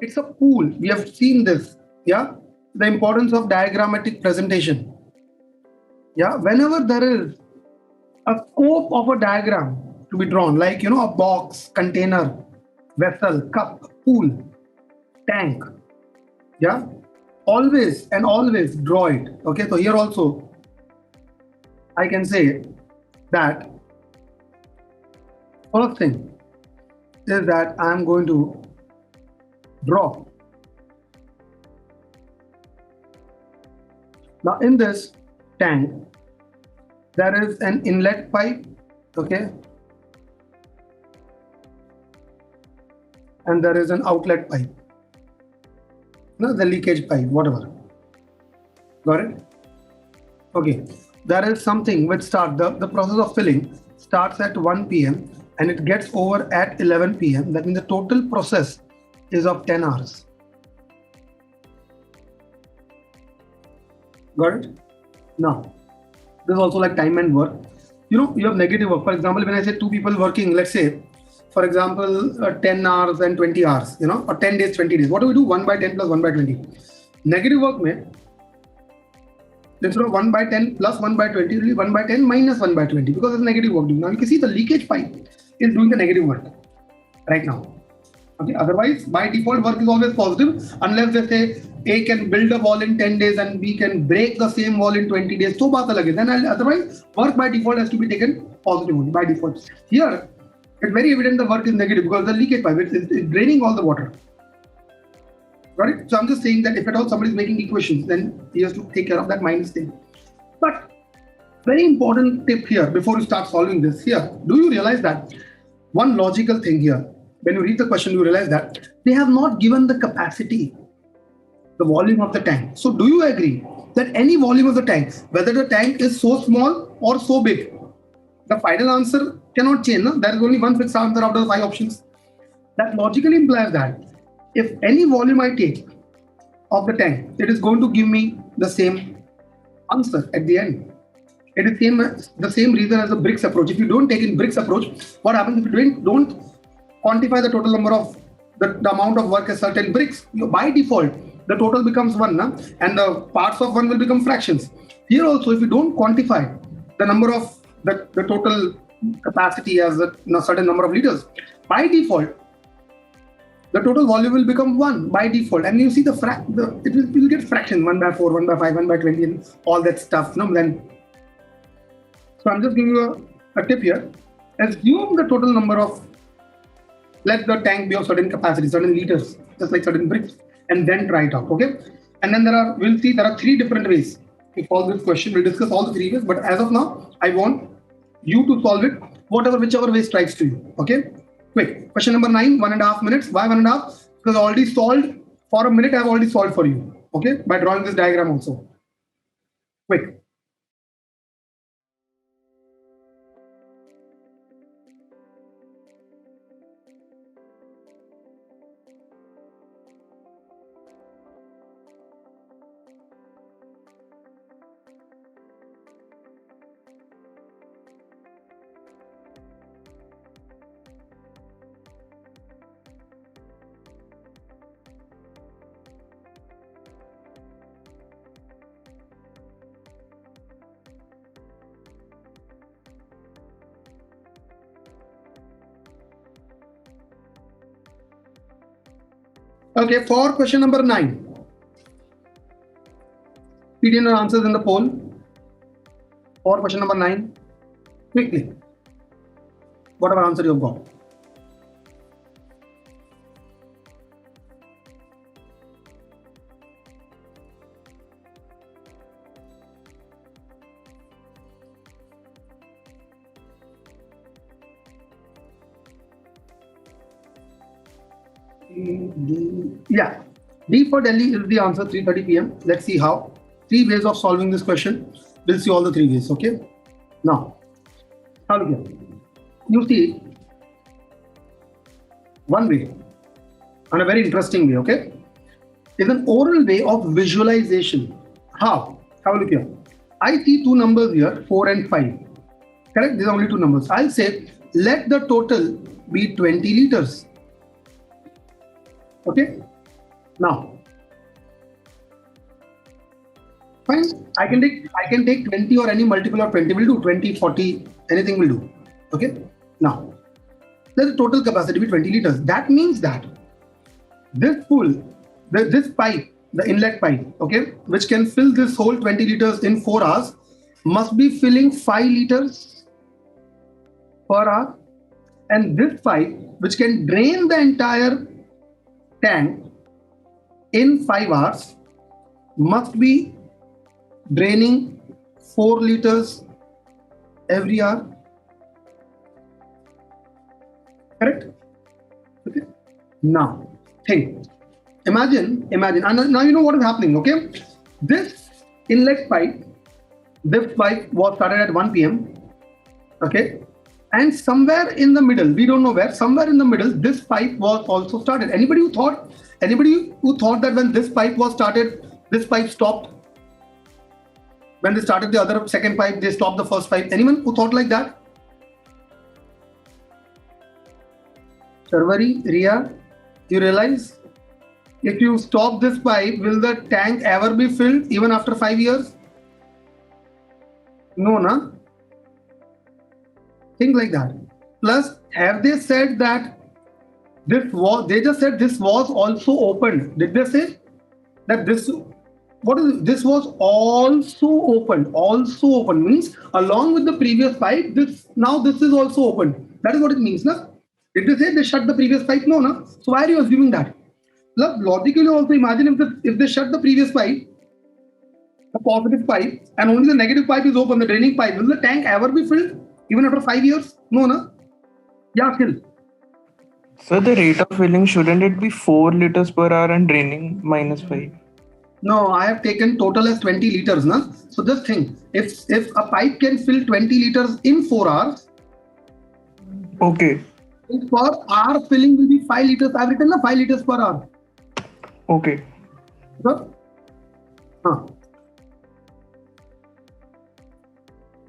It's a pool. We have seen this. Yeah. The importance of diagrammatic presentation. Yeah. Whenever there is a scope of a diagram to be drawn, like, a box, container, vessel, cup, pool, tank. Yeah. Always and always draw it. Okay. So here also, I can say that first thing is that I'm going to draw. Now in this tank, there is an inlet pipe, okay, and there is an outlet pipe, the leakage pipe, whatever. Got it? Okay, there is something which starts, the process of filling starts at 1 p.m. and it gets over at 11 p.m. That means the total process is of 10 hours. Got it? Now, this is also like time and work. You have negative work. For example, when I say two people working, let's say, for example, 10 hours and 20 hours, or 10 days, 20 days. What do we do? 1 by 10 plus 1 by 20. Negative work mein, instead of 1 by 10 plus 1 by 20, it will be 1 by 10 minus 1 by 20 because it's negative work. Now you can see the leakage pipe is doing the negative work right now. Okay. Otherwise, by default, work is always positive unless they say A can build a wall in 10 days and B can break the same wall in 20 days. So baat alag hai. Then otherwise, work by default has to be taken positive only by default. Here, it's very evident the work is negative because the leakage pipe is draining all the water. Got it? So I'm just saying that if at all somebody is making equations, then he has to take care of that minus thing. But very important tip here before you start solving this here. Do you realize that one logical thing here? When you read the question, you realize that they have not given the capacity, the volume of the tank. So do you agree that any volume of the tank, whether the tank is so small or so big, the final answer cannot change. No? There is only one fixed answer out of the 5 options. That logically implies that if any volume I take of the tank, it is going to give me the same answer at the end. It is the same reason as the bricks approach. If you don't take in bricks approach, what happens if you don't quantify the total number of the amount of work as certain bricks? By default, the total becomes 1, and the parts of 1 will become fractions. Here also, if you don't quantify the number of the total capacity as a certain number of liters, by default, the total volume will become 1 by default. And you see it will get fractions 1 by 4, 1 by 5, 1 by 20, and all that stuff. Then, so I'm just giving you a tip here. Assume the total number of, let the tank be of certain capacity, certain liters, just like certain bricks, and then try it out. Okay. And then we'll see there are 3 different ways to solve this question. We'll discuss all the 3 ways, but as of now, I want you to solve it, whichever way strikes to you. Okay. Quick. Question number 9, 1.5 minutes. Why 1.5? Because I already solved for a minute. I've already solved for you. Okay. By drawing this diagram also. Quick. Okay, for question number 9, feed in your answers in the poll. For question number 9, quickly, whatever answer you've got. Yeah, D for Delhi is the answer, 3:30 p.m. Let's see how. 3 ways of solving this question. We'll see all the 3 ways. Okay. Now, look here. You see one way, and a very interesting way. Okay, is an oral way of visualization. How? Have a look here. I see 2 numbers here, 4 and 5. Correct? These are only 2 numbers. I'll say let the total be 20 liters. Okay, Now, fine. I can take 20 or any multiple of 20 will do. 20, 40, anything will do. Okay. Now, the total capacity be 20 liters. That means that this this pipe, the inlet pipe, okay, which can fill this whole 20 liters in 4 hours, must be filling 5 liters per hour. And this pipe, which can drain the entire tank in 5 hours, must be draining 4 liters every hour. Correct? Okay. Now, think. Imagine, and now you know what is happening, okay? This inlet pipe, this pipe was started at 1 p.m. Okay. And somewhere in the middle, we don't know where, somewhere in the middle, this pipe was also started. Anybody who thought that when this pipe was started, this pipe stopped? When they started the other second pipe, they stopped the first pipe. Anyone who thought like that? Sharvari, Ria, you realize if you stop this pipe, will the tank ever be filled even after 5 years? No, na? Think like that. Plus, have they said that they just said this was also opened. Did they say that this was also opened? Also open means along with the previous pipe, this is also open. That is what it means, na? Did they say they shut the previous pipe? No, na? So why are you assuming that? Logically also imagine if they shut the previous pipe, the positive pipe, and only the negative pipe is open, the draining pipe, will the tank ever be filled even after 5 years? No, na? Yeah, kill. So the rate of filling, shouldn't it be 4 liters per hour and draining -5? No, I have taken total as 20 liters, na? So just think, if a pipe can fill 20 liters in 4 hours, okay, per hour filling will be 5 liters. I've written the 5 liters per hour. Okay. So,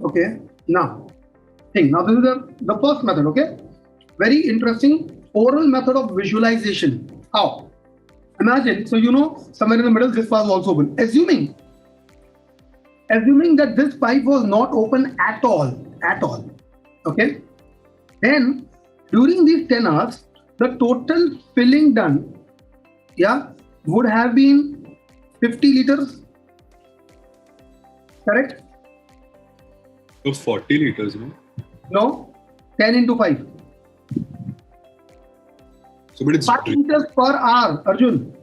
okay. Now, think. Now this is the first method. Okay. Very interesting oral method of visualization. How? Imagine. So you know, somewhere in the middle, this was also open. Assuming that this pipe was not open at all. Okay. Then during these 10 hours, the total filling done, would have been 50 liters. Correct? It was 40 liters, no? No, 10 into 5. So, but it's 5 liters per hour, Arjun.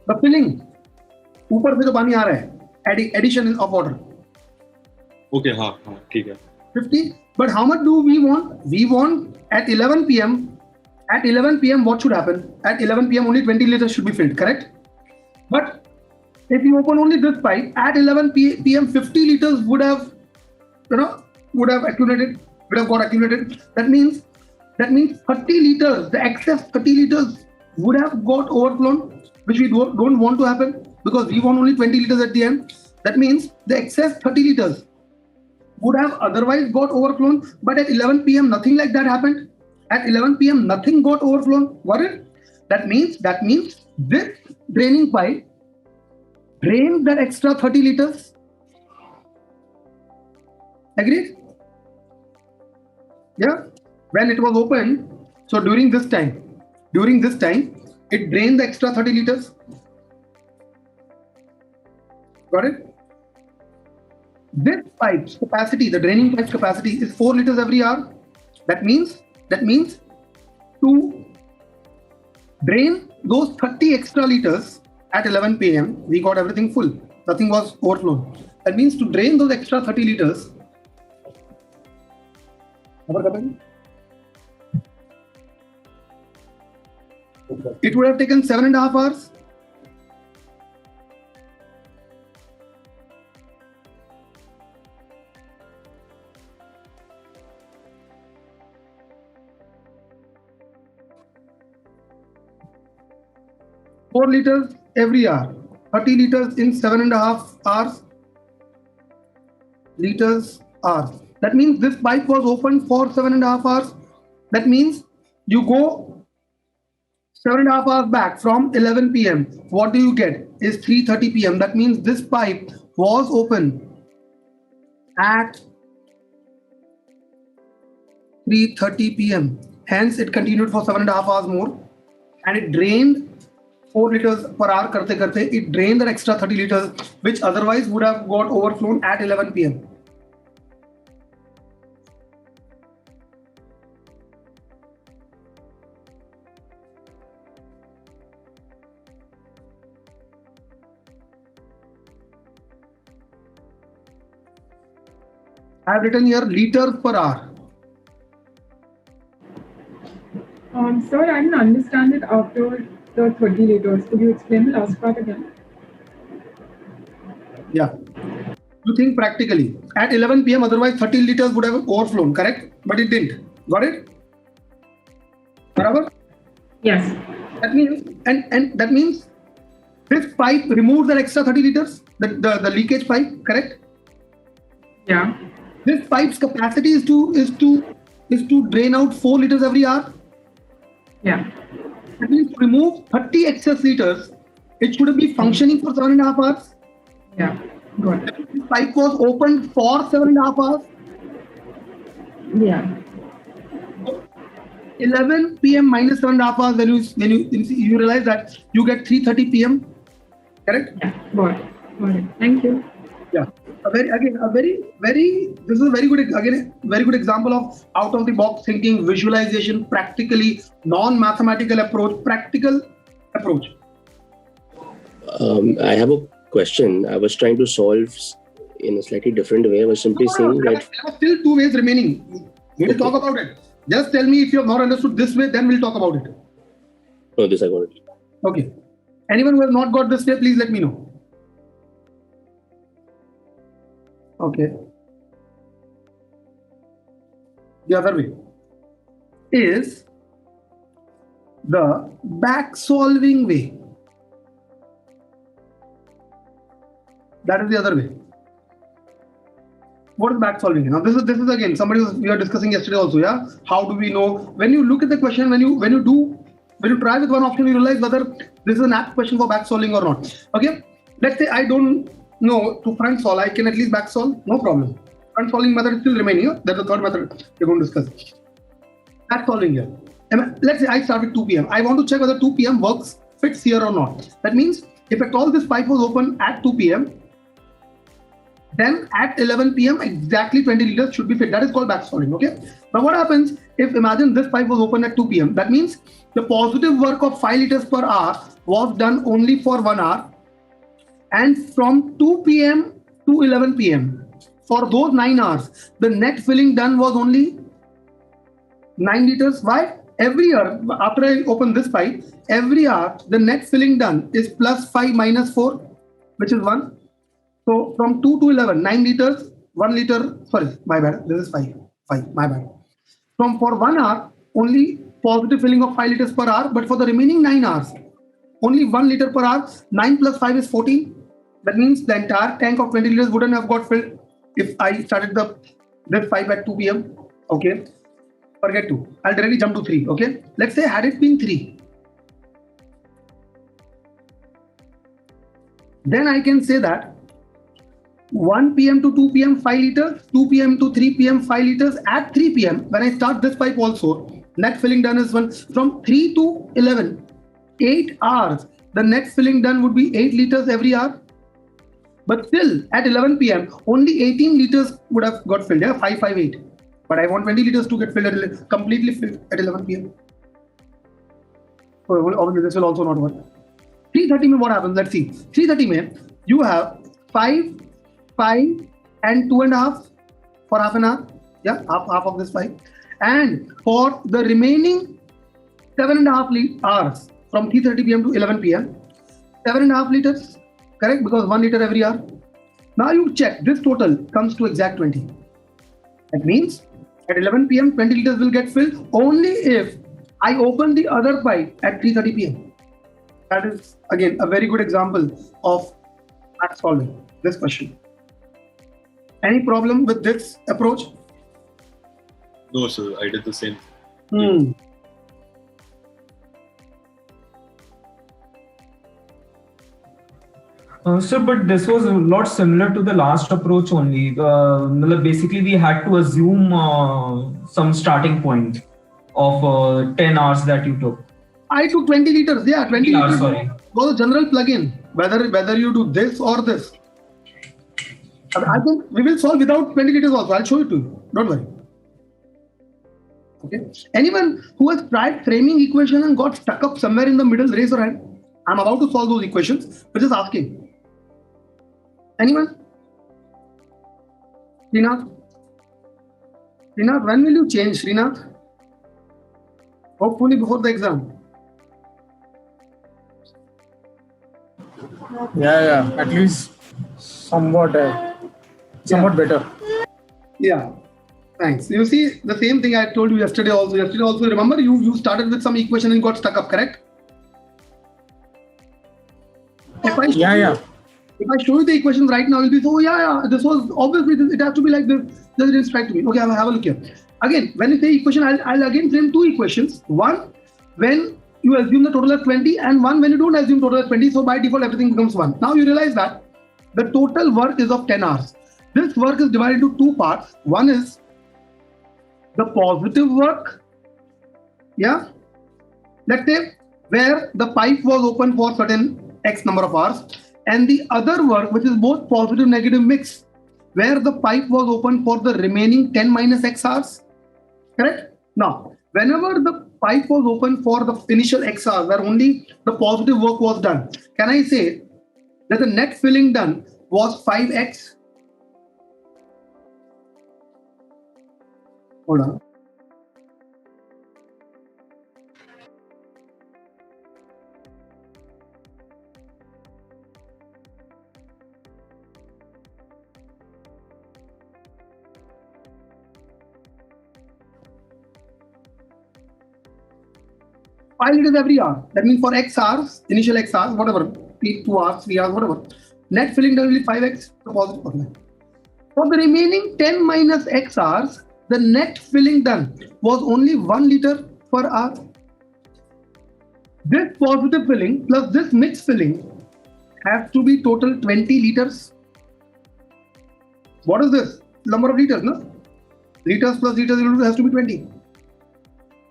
The filling, ऊपर से जो पानी आ रहा है, addition of water. Okay, हाँ, ठीक है. 50. But how much do we want? We want at 11 p.m. At 11 p.m. what should happen? At 11 p.m. only 20 liters should be filled, correct? But if you open only this pipe, at 11 p.m. 50 liters would have got accumulated. That means 30 liters, the excess 30 liters would have got overflown, which we don't want to happen because we want only 20 liters at the end. That means the excess 30 liters would have otherwise got overflown, but at 11 p.m. nothing like that happened. At 11 p.m. nothing got overflown. Got it? That means this draining pipe drained that extra 30 liters. Agreed? Yeah. When it was opened, so during this time, it drained the extra 30 liters. Got it? This pipe's capacity, the draining pipe's capacity is 4 liters every hour. That means to drain those 30 extra liters at 11 p.m., we got everything full. Nothing was overflown. That means to drain those extra 30 liters, it would have taken 7.5 hours. Four liters every hour, 30 liters in 7.5 hours. Hours. That means this pipe was open for 7.5 hours. That means you go 7.5 hours back from 11 p.m. What do you get? Is 3:30 p.m. That means this pipe was open at 3:30 p.m. Hence, it continued for 7.5 hours more, and it drained 4 liters per hour. It drained that extra 30 liters, which otherwise would have got overflown at 11 p.m. I have written here liters per hour. Sir, I didn't understand it after the 30 liters. Could you explain the last part again? Yeah. You think practically. At 11 p.m., otherwise 30 liters would have overflown, correct? But it didn't. Got it? Barabar? Yes. That means, and that means this pipe removes that extra 30 liters, the leakage pipe, correct? Yeah. This pipe's capacity is to drain out 4 liters every hour. Yeah. That means to remove 30 excess liters, it should be functioning for 7.5 hours. Yeah. Got it. This pipe was opened for 7.5 hours. Yeah. 11 p.m. minus 7.5 hours, when you realize that you get 3:30 p.m. Correct? Yeah. Got it. Got it. Thank you. Yeah. This is a very good example of out of the box thinking, visualization, practically non-mathematical approach, practical approach. I have a question. I was trying to solve in a slightly different way. I was simply saying There that are still 2 ways remaining. We'll talk about it. Just tell me if you have not understood this way, then we'll talk about it. no, this I got it. Okay. Anyone who has not got this way, please let me know. Okay. The other way is the back solving way. That is the other way. What is back solving? Now this is again somebody we were discussing yesterday also. Yeah. How do we know when you look at the question, when you try with one option, you realize whether this is an apt question for back solving or not. Okay. Let's say I don't know to front solve. I can at least back solve. No problem. Front solving method is still remaining here. That's the third method we're going to discuss. Back solving here. Let's say I start with 2 p.m. I want to check whether 2 p.m. fits here or not. That means if at all this pipe was open at 2 p.m., then at 11 p.m. exactly 20 liters should be fit. That is called back solving. Okay. Now what happens if imagine this pipe was open at 2 p.m. That means the positive work of 5 liters per hour was done only for 1 hour. And from 2 p.m. to 11 p.m. for those 9 hours, the net filling done was only 9 liters. Why? Every hour, after I open this pipe, every hour, the net filling done is plus 5 minus 4, which is 1. So from 2 to 11, 9 liters, 1 liter, sorry, my bad, this is 5, my bad. For 1 hour, only positive filling of 5 liters per hour, but for the remaining 9 hours, only 1 liter per hour, 9 plus 5 is 14. That means the entire tank of 20 liters wouldn't have got filled if I started this pipe at 2 p.m. Okay. Forget 2. I'll directly jump to 3. Okay. Let's say had it been 3. Then I can say that 1 p.m. to 2 p.m. 5 liters, 2 p.m. to 3 p.m. 5 liters. At 3 p.m. when I start this pipe also, net filling done is 1. From 3 to 11, 8 hours, the net filling done would be 8 liters every hour. But still at 11 p.m. only 18 liters would have got filled. Yeah, 558. But I want 20 liters to get filled completely filled at 11 p.m. So obviously this will also not work. 3:30 mein what happens? Let's see. 3:30 mein you have 5, 5 and 2.5 for half an hour. Yeah, half of this 5. And for the remaining 7.5 hours from 3:30 p.m. to 11 p.m. 7.5 liters. Correct? Because 1 liter every hour. Now you check. This total comes to exact 20. That means at 11 p.m. 20 liters will get filled only if I open the other pipe at 3:30 p.m. That is again a very good example of back solving this question. Any problem with this approach? No, sir. I did the same. Sir, but this was a lot similar to the last approach only. Basically, we had to assume some starting point of 10 hours that you took. I took 20 liters. Yeah, 20 hours, liters. sorry. Was a general plug-in. Whether you do this or this. I think we will solve without 20 liters also. I'll show it to you. Don't worry. Okay. Anyone who has tried framing equation and got stuck up somewhere in the middle, raise your hand. I'm about to solve those equations. We're just asking. Anyone? Srinath? Srinath, when will you change, Srinath? Hopefully before the exam. Yeah, at least somewhat better. Yeah, thanks. You see, the same thing I told you yesterday also. Remember, you started with some equation and got stuck up, correct? If I show you the equations right now, you'll be so, this was obviously, it has to be like this. Does it didn't strike to me? Okay, have a look here. Again, when you say equation, I'll again frame two equations. One, when you assume the total as 20, and one when you don't assume total as 20. So by default, everything becomes 1. Now you realize that the total work is of 10 hours. This work is divided into two parts. One is the positive work. Yeah. Let's say where the pipe was open for certain X number of hours. And the other work, which is both positive negative mix, where the pipe was open for the remaining 10 minus X hours. Correct? Now, whenever the pipe was open for the initial X hours, where only the positive work was done, can I say that the net filling done was 5X? Hold on. Five liters every hour. That means for X hours, initial X hours, whatever, 2 hours, 3 hours, whatever. Net filling done will be 5X. The positive. For the remaining 10 minus X hours, the net filling done was only 1 liter per hour. This positive filling plus this mixed filling has to be total 20 liters. What is this? Number of liters, no? Liters plus liters has to be 20.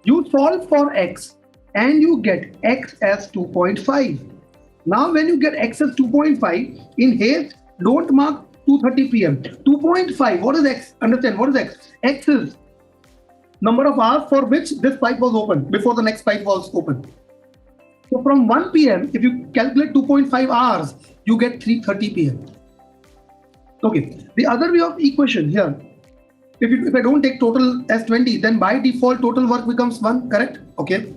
You solve for X and you get X as 2.5. Now when you get X as 2.5, in haste, don't mark 2:30 p.m. 2.5, what is X? Understand, what is X? X is number of hours for which this pipe was open, before the next pipe was open. So from 1 p.m., if you calculate 2.5 hours, you get 3:30 p.m. Okay, the other way of equation here, if I don't take total as 20, then by default total work becomes 1, correct? Okay.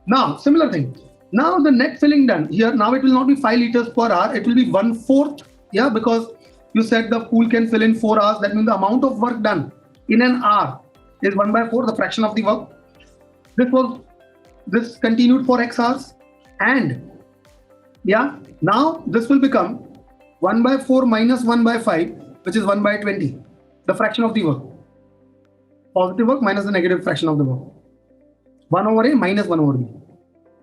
Now, similar thing. Now the net filling done here, now it will not be 5 liters per hour, it will be 1/4. Yeah, because you said the pool can fill in 4 hours. That means the amount of work done in an hour is 1/4, the fraction of the work. This continued for X hours. And yeah, now this will become 1/4 minus 1/5, which is 1/20, the fraction of the work. Positive work minus the negative fraction of the work. 1/A minus 1/B.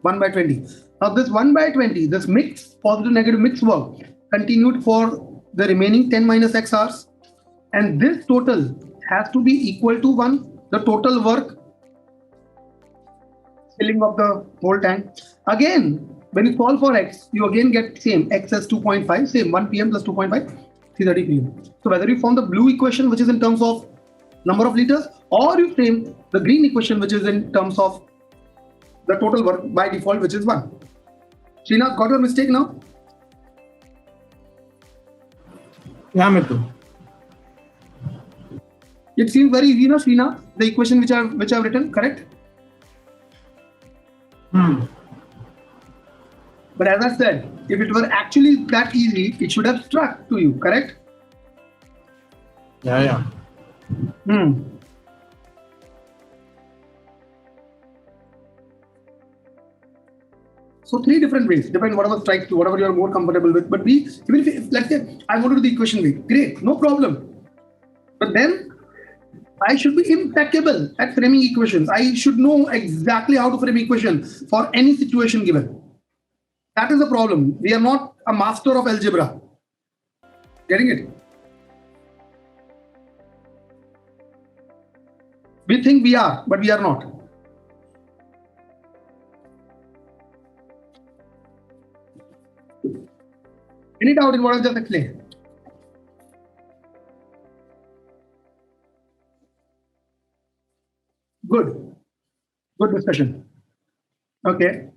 1/20. Now this 1/20, this mix, positive negative mix work continued for the remaining 10 minus X hours. And this total has to be equal to 1, the total work filling of the whole tank. Again, when you solve for X, you again get same X as 2.5, same 1 p.m. plus 2.5, 3:30 p.m. So whether you form the blue equation, which is in terms of number of liters, or you frame the green equation, which is in terms of the total work by default, which is 1. Srinath, got your mistake now? Yeah, Mithu. It seems very easy now, Srinath, the equation which I've written, correct? But as I said, if it were actually that easy, it should have struck to you, correct? Yeah. So 3 different ways, depend whatever strikes you, whatever you are more comfortable with. But even if let's say I want to do the equation way, great, no problem. But then I should be impeccable at framing equations. I should know exactly how to frame equation for any situation given. That is the problem. We are not a master of algebra. Getting it? We think we are, but we are not. Any doubt in what I've just explained? Good. Good discussion. Okay.